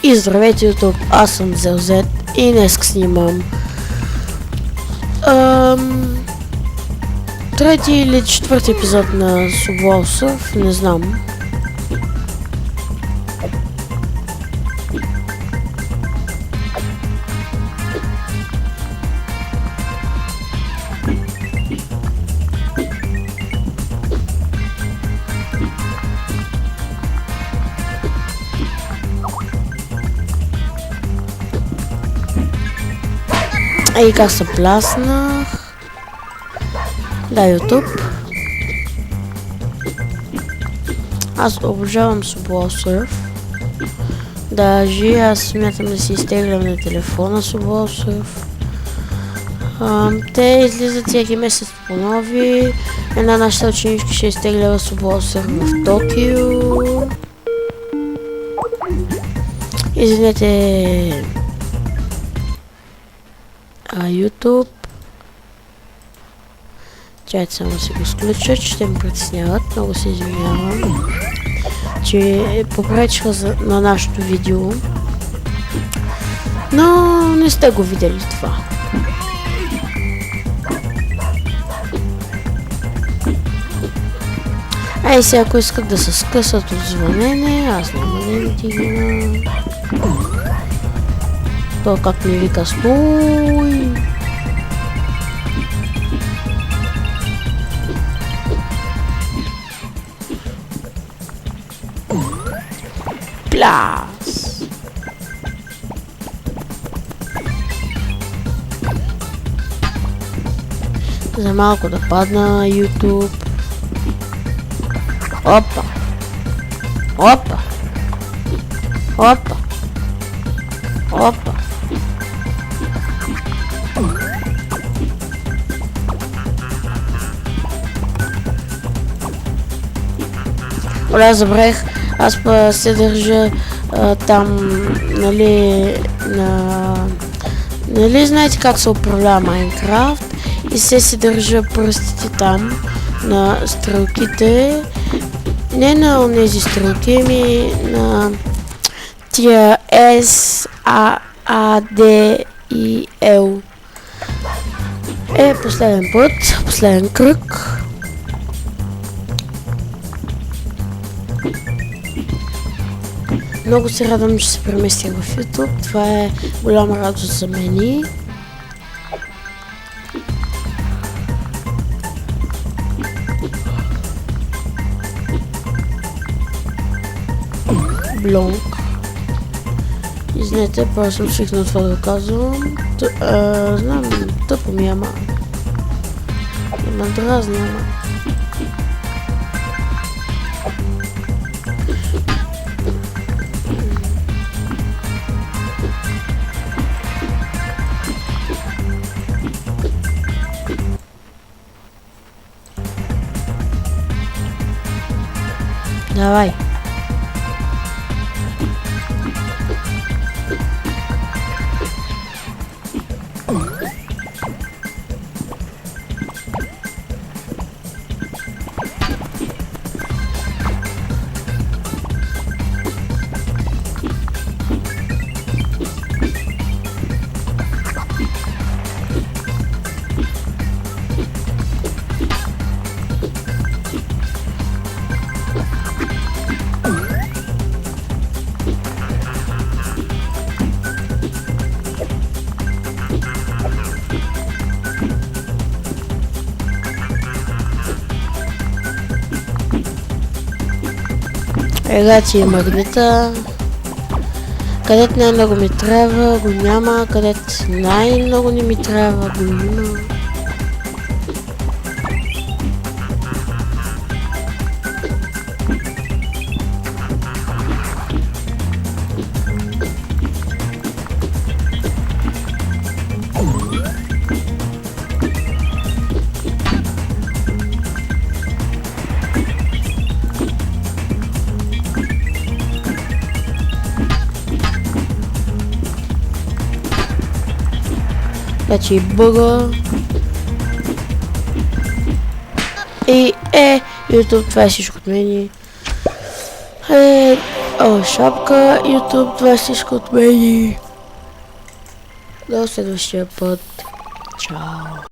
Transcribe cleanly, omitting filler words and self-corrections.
И здравейте YouTube, аз съм Зелзет и днес снимам трети или четвърти епизод на Subway Surf, не знам. Ей, как се пляснах. Да, YouTube. Аз обожавам Subway Surf. Даже аз смятам да си изтеглям на телефона Subway Surf. Те излизат всеки месец по нови. Една нашата ученичка ще изтегля Subway Surf в Токио. Извинете, YouTube. Чайте само си го сключа, че ще ме притесняват. Много се извинявам, че попречиха на нашото видео. Но не сте го видели това. Ай, сега ако искат да се скъсат от звънене, аз няма да им дигна. То как ми вика стой. Пляс. За малко да падна YouTube. Опа. Опа. Опа. Опа. Оля, забравих, аз се държа там, нали, нали знаете как се управлява Майнкрафт и се държа пръстите там на стрелките, не на онези стрелки, ами на тия S, A, D и L. Последен път, последен кръг. Много се радвам, че се преместих в YouTube. Това е голяма радост за мен. Блонк. Извинете, просто съм свикнал това да казвам. Знам, тъпо ми, ама има дразни, ама. Давай. Ега ти е магнита. Където най-много ми трябва, го няма. Където най-много не ми трябва, го има. Значи бъга. И YouTube, това е всичко от мен. шапка, YouTube, това е всичко от мен. До следващия път. Чао.